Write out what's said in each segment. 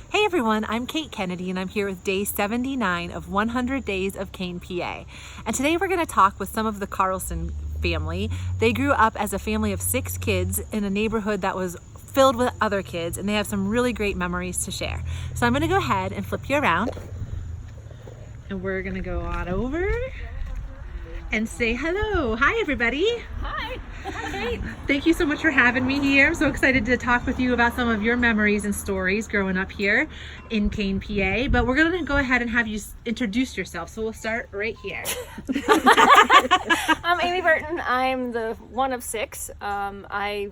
Hey everyone, I'm Kate Kennedy and I'm here with day 79 of 100 Days of Kane, PA. And today we're going to talk with some of the Carlson family. They grew up as a family of 6 kids in a neighborhood that was filled with other kids, and they have some really great memories to share. So I'm going to go ahead and flip you around. And we're going to go on over and say hello. Hi everybody. Hi. Hi, Kate. Thank you so much for having me here. I'm so excited to talk with you about some of your memories and stories growing up here in Kane, PA. But we're going to go ahead and have you introduce yourself. So we'll start right here. I'm Amy Burton. I'm the one of 6. I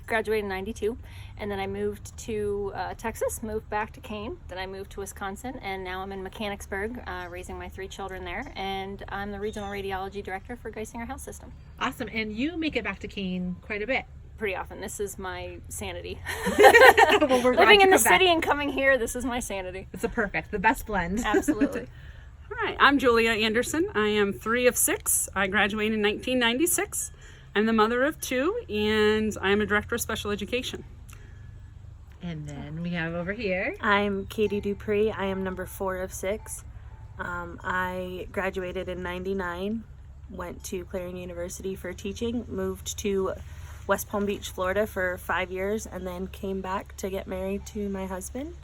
graduated in 92, and then I moved to Texas, moved back to Kane, then I moved to Wisconsin, and now I'm in Mechanicsburg, raising my 3 children there, and I'm the regional radiology director for Geisinger Health System. Awesome. And you make it back to Kane quite a bit. Pretty often. This is my sanity. Well, we're glad Living to in the come back. city and coming here, this is my sanity. It's the best blend. Absolutely. Hi, I'm Julia Anderson. I am 3 of 6. I graduated in 1996. I'm the mother of 2, and I'm a director of special education. And then we have over here. I'm Katie Dupree. I am number 4 of 6. I graduated in 99, went to Clarion University for teaching, moved to West Palm Beach, Florida for 5 years, and then came back to get married to my husband.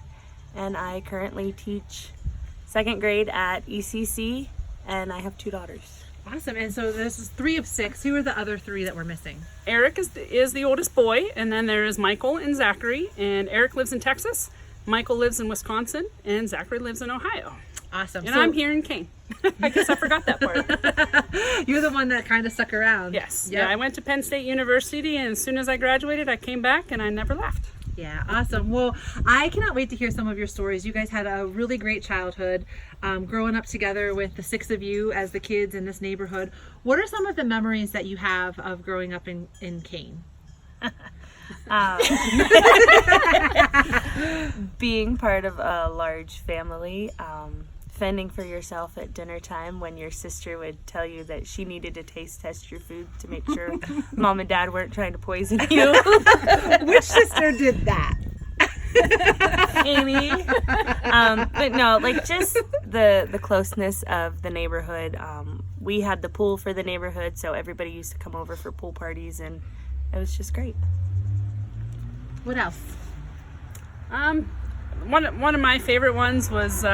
And I currently teach 2nd grade at ECC, and I have 2 daughters. Awesome. And so this is 3 of 6. Who are the other 3 that we're missing? Eric is the oldest boy, and then there is Michael and Zachary. And Eric lives in Texas, Michael lives in Wisconsin, and Zachary lives in Ohio. Awesome. And I'm here in Kane. I guess I forgot that part. You're the one that kind of stuck around. Yes. Yep. Yeah, I went to Penn State University, and as soon as I graduated, I came back, and I never left. Yeah, awesome. Well, I cannot wait to hear some of your stories. You guys had a really great childhood, growing up together with the 6 of you as the kids in this neighborhood. What are some of the memories that you have of growing up in Kane? Being part of a large family, fending for yourself at dinner time when your sister would tell you that she needed to taste test your food to make sure mom and dad weren't trying to poison you. Which sister did that? Amy. But no, like just the closeness of the neighborhood. We had the pool for the neighborhood, so everybody used to come over for pool parties, and it was just great. What else? One of my favorite ones was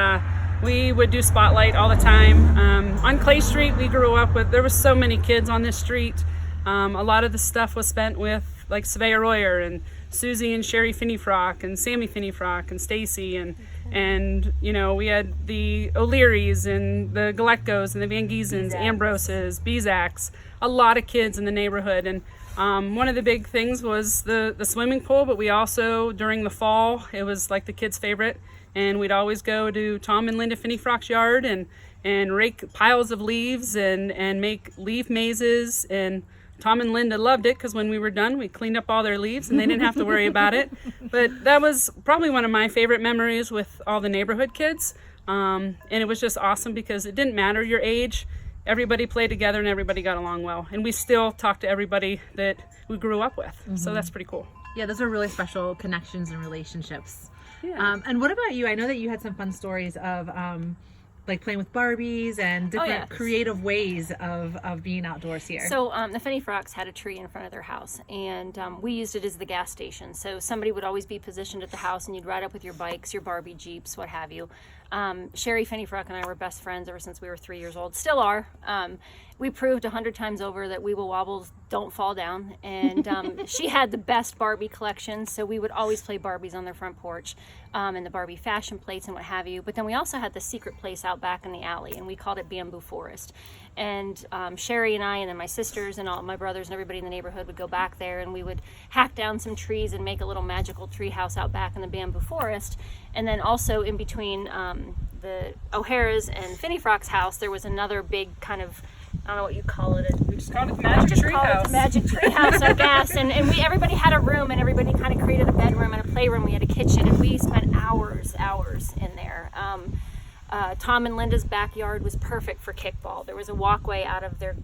we would do Spotlight all the time. On Clay Street, we grew up with, there was so many kids on this street. A lot of the stuff was spent with like Savea Royer and Susie and Sherry Finney-Frock and Sammy Finney-Frock and Stacy and you know, we had the O'Learys and the Galetkos and the Van Giesens, Ambroses, Bizaks, a lot of kids in the neighborhood. And one of the big things was the swimming pool, but we also, during the fall, it was like the kids' favorite, and we'd always go to Tom and Linda Finney-Frock's yard and rake piles of leaves and make leaf mazes. And Tom and Linda loved it because when we were done, we cleaned up all their leaves and they didn't have to worry about it. But that was probably one of my favorite memories with all the neighborhood kids. And it was just awesome because it didn't matter your age. Everybody played together and everybody got along well. And we still talk to everybody that we grew up with. So that's pretty cool. Yeah, those are really special connections and relationships. Yeah. And what about you? I know that you had some fun stories of like playing with Barbies and different yes. creative ways of being outdoors here. So the Finney-Frocks had a tree in front of their house, and we used it as the gas station. So somebody would always be positioned at the house, and you'd ride up with your bikes, your Barbie Jeeps, what have you. Sherry Finney-Frock and I were best friends ever since we were 3 years old. Still are. We proved 100 times over that we will wobbles don't fall down. And she had the best Barbie collection, so we would always play Barbies on their front porch, and the Barbie fashion plates and what have you. But then we also had the secret place out back in the alley, and we called it Bamboo Forest. And Sherry and I, and then my sisters and all my brothers and everybody in the neighborhood would go back there, and we would hack down some trees and make a little magical tree house out back in the Bamboo Forest. And then also in between the O'Hara's and Finney-Frock's house, there was another big kind of, I don't know what you call it. We just called it the Magic Tree House. Magic Tree House, I guess. And everybody had a room, and everybody kind of created a bedroom and a playroom. We had a kitchen, and we spent hours in there. Tom and Linda's backyard was perfect for kickball. There was a walkway out of their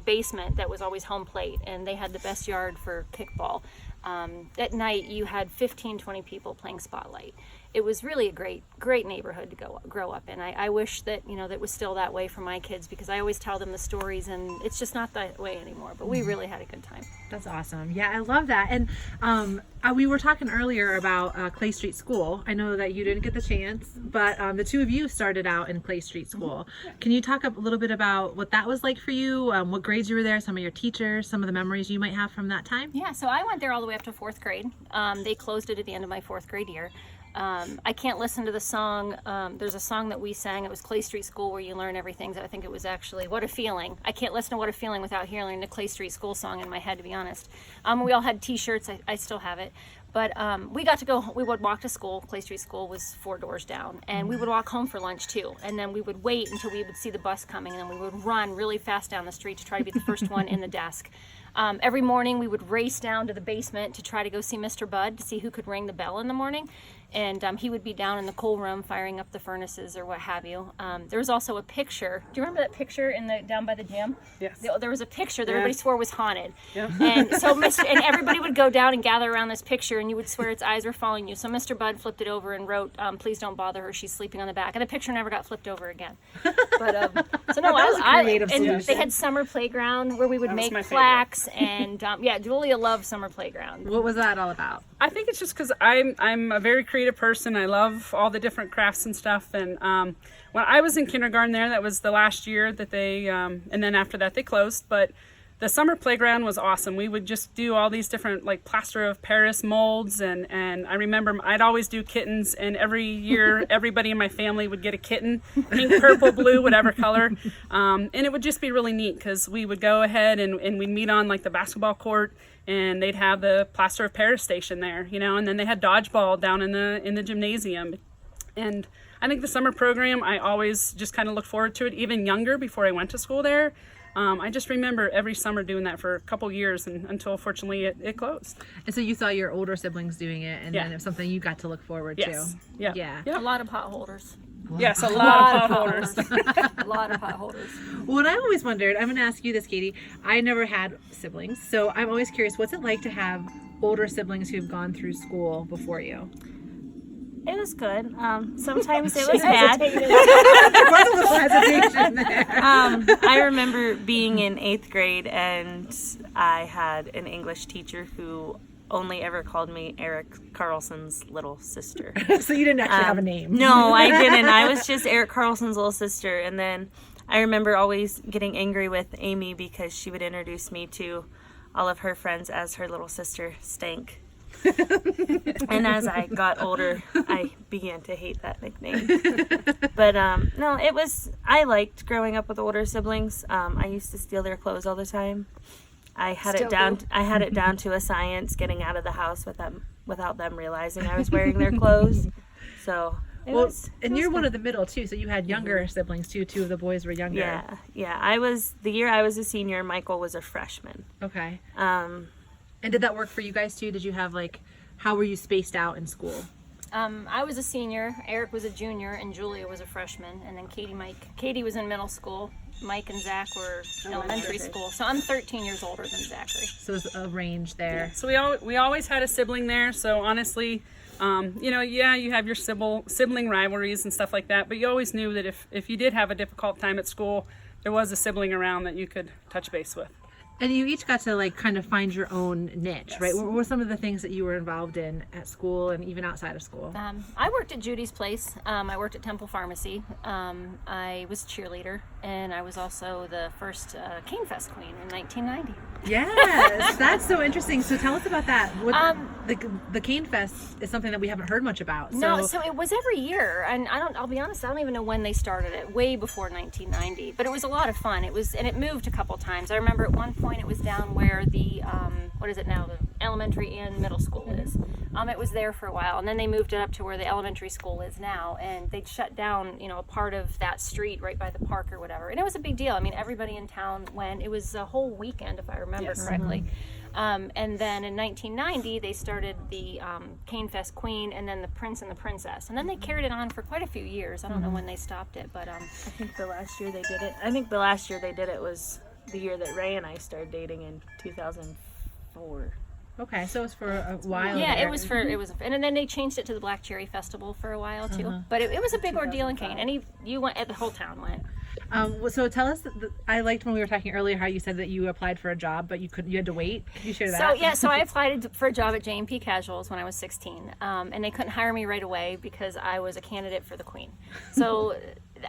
basement that was always home plate, and they had the best yard for kickball. At night, you had 15, 20 people playing Spotlight. It was really a great neighborhood to grow up in. I wish that, that it was still that way for my kids, because I always tell them the stories, and it's just not that way anymore. But we really had a good time. That's awesome. Yeah, I love that. And we were talking earlier about Clay Street School. I know that you didn't get the chance, but the two of you started out in Clay Street School. Can you talk a little bit about what that was like for you? What grades you were there, some of your teachers, some of the memories you might have from that time? Yeah, so I went there all the way up to 4th grade. They closed it at the end of my 4th grade year. I can't listen to the song. There's a song that we sang. It was Clay Street School, where you learn everything. I think it was actually What a Feeling. I can't listen to What a Feeling without hearing the Clay Street School song in my head, to be honest. We all had t-shirts. I still have it. But we got to go, we would walk to school. Clay Street School was 4 doors down. And we would walk home for lunch too. And then we would wait until we would see the bus coming. And then we would run really fast down the street to try to be the first one in the desk. Every morning we would race down to the basement to try to go see Mr. Bud, to see who could ring the bell in the morning. And he would be down in the coal room firing up the furnaces or what have you. There was also a picture. Do you remember that picture down by the gym? Yes. There was a picture that everybody swore was haunted. Yeah. And so and everybody would go down and gather around this picture, and you would swear its eyes were following you. So Mr. Bud flipped it over and wrote, "Please don't bother her. She's sleeping on the back." And the picture never got flipped over again. But so no, That was a creative and solution. they had summer playground where we would That was make my favorite. plaques, and yeah, Julia loved summer playground. What was that all about? I think it's just because I'm a very creative person. I love all the different crafts and stuff. And when I was in kindergarten there, that was the last year that they, and then after that they closed. But the summer playground was awesome. We would just do all these different like plaster of Paris molds. And I remember I'd always do kittens. And every year, everybody in my family would get a kitten, pink, purple, blue, whatever color. And it would just be really neat because we would go ahead and we'd meet on like the basketball court. And they'd have the plaster of Paris station there, and then they had dodgeball down in the gymnasium. And I think the summer program, I always just kind of looked forward to it, even younger, before I went to school there. I just remember every summer doing that for a couple years until fortunately it closed. And so you saw your older siblings doing it, and Yeah. then it was something you got to look forward Yes. to. Yeah. Yeah. A lot of pot holders. Yes, a lot of pot holders. A lot of pot holders. Well, what I always wondered, I'm going to ask you this, Katie. I never had siblings, so I'm always curious, what's it like to have older siblings who've gone through school before you? It was good. Sometimes it was bad. There was a little hesitation there. I remember being in 8th grade, and I had an English teacher who only ever called me Eric Carlson's little sister. So you didn't actually have a name. No, I didn't. I was just Eric Carlson's little sister. And then I remember always getting angry with Amy because she would introduce me to all of her friends as her little sister, Stank. And as I got older, I began to hate that nickname. But no, I liked growing up with older siblings. I used to steal their clothes all the time. I had it down to a science getting out of the house without them realizing I was wearing their clothes. So and you're one of the middle too, so you had younger siblings too. 2 of the boys were younger. yeah. The year I was a senior, Michael was a freshman. Okay. And did that work for you guys too? Did you have how were you spaced out in school? I was a senior, Eric was a junior, and Julia was a freshman. And then Katie was in middle school. Mike and Zach were elementary school. So I'm 13 years older than Zachary. So there's a range there. So we always had a sibling there. So honestly, you have your sibling rivalries and stuff like that. But you always knew that if you did have a difficult time at school, there was a sibling around that you could touch base with. And you each got to kind of find your own niche, Yes. right? What were some of the things that you were involved in at school and even outside of school? I worked at Judy's Place. I worked at Temple Pharmacy. I was a cheerleader, and I was also the first Cane Fest queen in 1990. Yes, that's so interesting. So tell us about that. The Cane Fest is something that we haven't heard much about. So it was every year, and I'll be honest, I don't even know when they started it. Way before 1990, but it was a lot of fun. And it moved a couple times. I remember at one point it was down where the what is it now, the elementary and middle school is. It was there for a while, and then they moved it up to where the elementary school is now, and they'd shut down a part of that street right by the park or whatever, and it was a big deal. I mean, everybody in town went. It was a whole weekend, if I remember correctly. And then in 1990 they started the Cane Fest Queen, and then the Prince and the Princess, and then they carried it on for quite a few years. I don't know when they stopped it, but I think the last year they did it was the year that Ray and I started dating in 2004. Okay, so it was for a while. Yeah, there. it was, and then they changed it to the Black Cherry Festival for a while too. But it was a big ordeal in Kane. You went, the whole town went. So tell us. I liked when we were talking earlier how you said that you applied for a job, but you had to wait. Can you share that? So yeah, so I applied for a job at J&P Casuals when I was 16, and they couldn't hire me right away because I was a candidate for the Queen. So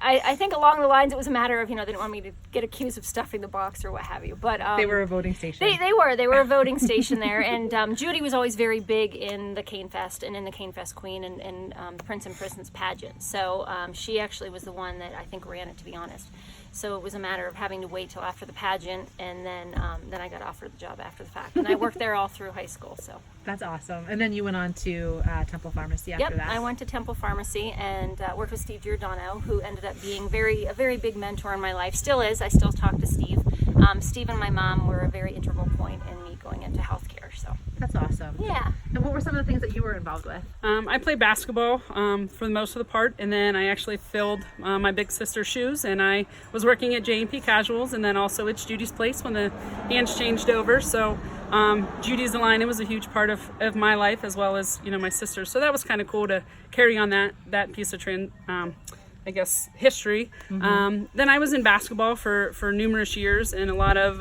I think along the lines it was a matter of, they didn't want me to get accused of stuffing the box or what have you. But They were a voting station. They were a voting station there, and Judy was always very big in the Cane Fest and in the Cane Fest Queen and the Prince and Princess pageant. So she actually was the one that I think ran it, to be honest. So it was a matter of having to wait till after the pageant, and then I got offered the job after the fact, and I worked there all through high school. So That's awesome. And then you went on to Temple Pharmacy after that. I went to Temple Pharmacy and worked with Steve Giordano, who ended up being a very big mentor in my life. Still is. I still talk to Steve. Steve and my mom were a very integral point in me going into healthcare. So That's awesome. yeah. And what were some of the things that you were involved with? I played basketball for the most of the part, and then I actually filled my big sister's shoes, and I was working at J&P Casuals, and then also at Judy's Place when the hands changed over. So Judy's Line, it was a huge part of my life, as well as my sister's. So that was kind of cool to carry on that piece of history. Then I was in basketball for numerous years, and a lot of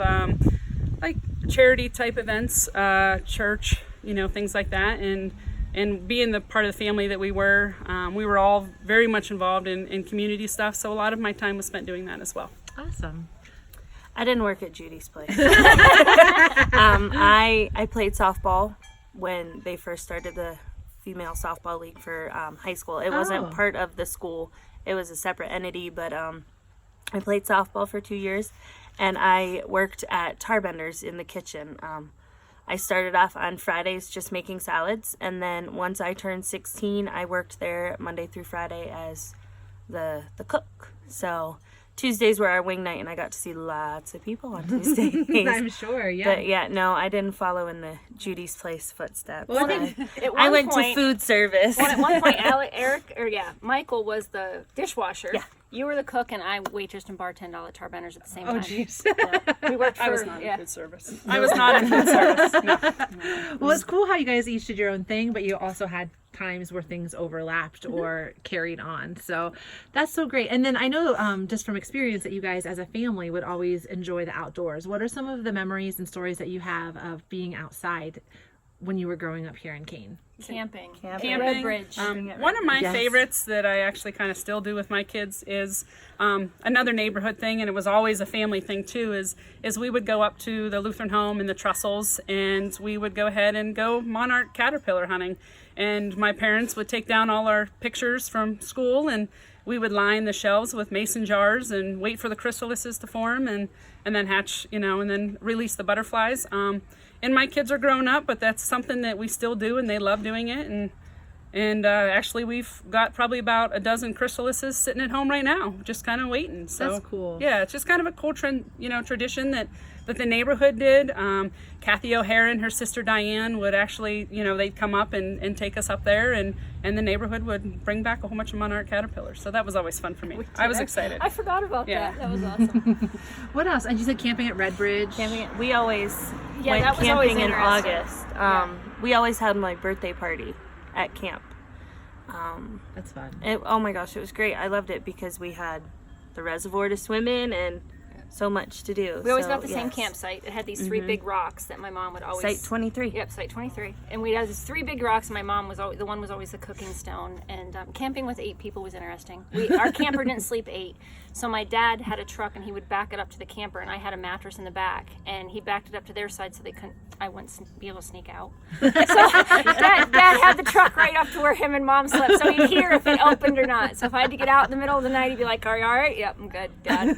like charity type events, church, things like that, and being the part of the family that we were all very much involved in community stuff. So a lot of my time was spent doing that as well. Awesome. I didn't work at Judy's Place. I played softball when they first started the female softball league for high school. It wasn't part of the school. It was a separate entity, but I played softball for 2 years, and I worked at Tarbenders in the kitchen. I started off on Fridays just making salads, and then once I turned 16, I worked there Monday through Friday as the cook. So Tuesdays were our wing night, and I got to see lots of people on Tuesdays. I'm sure, yeah. But yeah, no, I didn't follow in the Judy's Place footsteps. Well, I went to food service. At one point, Michael was the dishwasher. Yeah. You were the cook, and I waitressed and bartended at Tarbenders at the same time. Oh, jeez. Yeah. We worked for. I was not in food service. I was not in food service. No. Well, it's cool how you guys each did your own thing, but you also had times where things overlapped or carried on. So that's so great. And then I know just from experience that you guys as a family would always enjoy the outdoors. What are some of the memories and stories that you have of being outside when you were growing up here in Kane? Camping. Camping. Red Bridge. One of my favorites that I actually kind of still do with my kids is another neighborhood thing, and it was always a family thing too, is we would go up to the Lutheran home in the Trussels, and we would go ahead and go monarch caterpillar hunting. And my parents would take down all our pictures from school, and we would line the shelves with mason jars and wait for the chrysalises to form and then hatch, and then release the butterflies. And my kids are grown up, but that's something that we still do, and they love doing it. And actually, we've got probably about a dozen chrysalises sitting at home right now, just kind of waiting. So That's cool. Yeah, it's just kind of a cool tradition that the neighborhood did. Kathy O'Hara and her sister Diane would actually, they'd come up and take us up there, and the neighborhood would bring back a whole bunch of monarch caterpillars. So that was always fun for me. I was excited. I forgot about Yeah. that. That was awesome. What else? And you said camping at Red Bridge. We always went that was always camping in interesting. August. We always had my birthday party at camp. That's fun. Oh my gosh, it was great. I loved it because we had the reservoir to swim in and so much to do. We always So, got the same yes. campsite. It had these three big rocks that my mom would always. Site 23. Yep, Site 23. And we had these three big rocks, and my mom was always, the one was always the cooking stone. And camping with 8 people was interesting. Our camper didn't sleep 8. So my dad had a truck, and he would back it up to the camper, and I had a mattress in the back. And he backed it up to their side so I wouldn't be able to sneak out. So dad had the truck right up to where him and mom slept. So he'd hear if it opened or not. So if I had to get out in the middle of the night, he'd be like, "Are you all right?" "Yep, I'm good, Dad."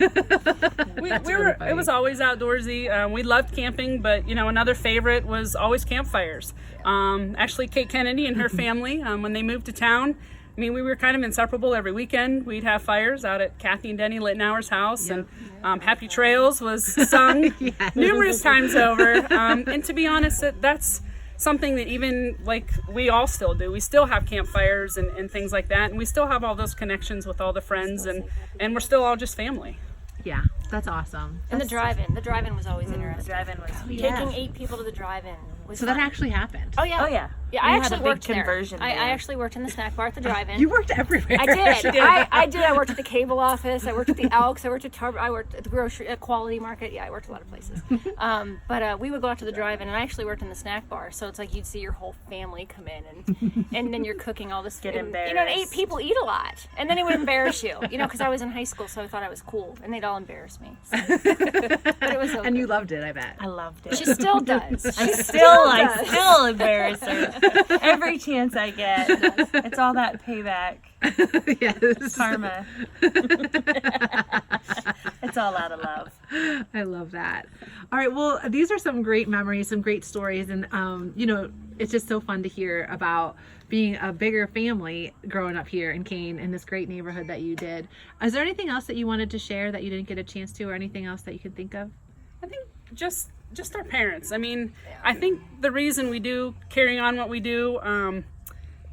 It was always outdoorsy. We loved camping, but another favorite was always campfires. Actually, Kate Kennedy and her family, when they moved to town, we were kind of inseparable. Every weekend we'd have fires out at Kathy and Denny Littenauer's house, and Happy Trails was sung numerous times over. And to be honest, that's something that even we all still do. We still have campfires and things like that, and we still have all those connections with all the friends, and we're still all just family. Yeah, that's awesome. And the drive-in was always interesting. The drive-in was Taking 8 people to the drive-in. was So fun. that actually happened. Oh yeah. Oh yeah. Yeah, We I had actually a big worked conversion there. I there. actually worked in the snack bar at the drive-in. You worked everywhere. I did. I did. I worked at the cable office. I worked at the Elks. I worked at I worked at the grocery, Quality Market. Yeah, I worked a lot of places. But we would go out to the drive-in, and I actually worked in the snack bar. So it's like you'd see your whole family come in, and then you're cooking all this. Get and, embarrassed. You know, and people eat a lot, and then it would embarrass you. You know, because I was in high school, so I thought I was cool, and they'd all embarrass me. So. But it was. So And you good. loved it, I bet. I loved it. She still does. I still embarrass her every chance I get. It's all that payback Yes. karma. It's all out of love. I love that. All right. Well, these are some great memories, some great stories. And, you know, it's just so fun to hear about being a bigger family growing up here in Kane in this great neighborhood that you did. Is there anything else that you wanted to share that you didn't get a chance to, or anything else that you can think of? I think just our parents. I mean, I think the reason we do carry on what we do,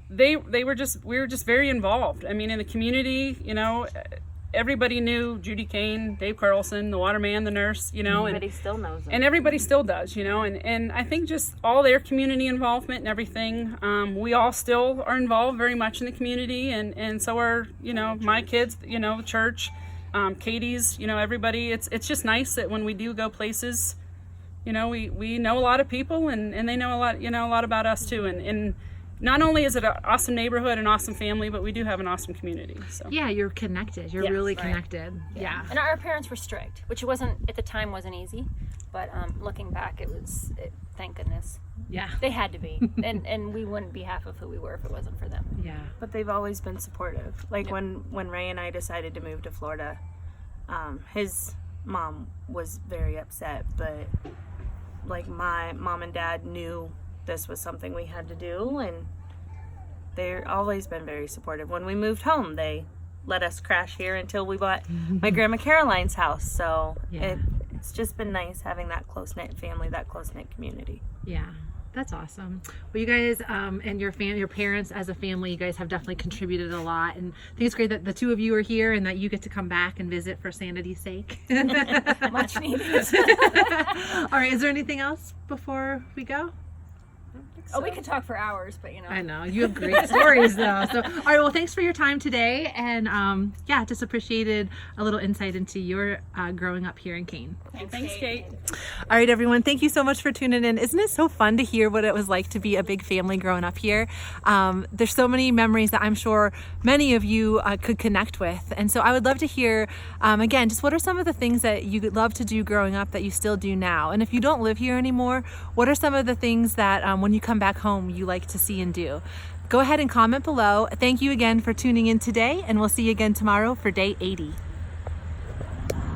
we were just very involved. I mean, in the community, you know, everybody knew Judy Kane, Dave Carlson, the waterman, the nurse, you know, Everybody still knows them. and everybody still does, you know, and I think just all their community involvement and everything, we all still are involved very much in the community, and so are, you know, my kids, you know, church, Katie's, you know, everybody. It's just nice that when we do go places, you know, we know a lot of people, and they know a lot, you know, a lot about us too, and not only is it an awesome neighborhood, an awesome family, but we do have an awesome community. So Yeah, you're connected. You're Yes, really right. connected. Yeah. And our parents were strict, which wasn't at the time wasn't easy, but looking back, thank goodness Yeah. they had to be, and we wouldn't be half of who we were if it wasn't for them. Yeah. But they've always been supportive. Like when Ray and I decided to move to Florida, his mom was very upset, but like my mom and dad knew this was something we had to do, and they've always been very supportive. When we moved home, they let us crash here until we bought my grandma Caroline's house. So Yeah. it's just been nice having that close-knit family, that close-knit community. Yeah, that's awesome. Well, you guys and your parents as a family, you guys have definitely contributed a lot, and I think it's great that the two of you are here and that you get to come back and visit for sanity's sake. Much needed. All right, is there anything else before we go? Oh, we could talk for hours, but you know. I know you have great stories though. So, all right, well, thanks for your time today, and yeah, just appreciated a little insight into your growing up here in Kane. thanks, Kate. All right, everyone. Thank you so much for tuning in. Isn't it so fun to hear what it was like to be a big family growing up here? There's so many memories that I'm sure many of you could connect with. And so I would love to hear, again, just what are some of the things that you love to do growing up that you still do now? And if you don't live here anymore, what are some of the things that when you come back home you like to see and do? Go ahead and comment below. Thank you again for tuning in today, and we'll see you again tomorrow for day 80.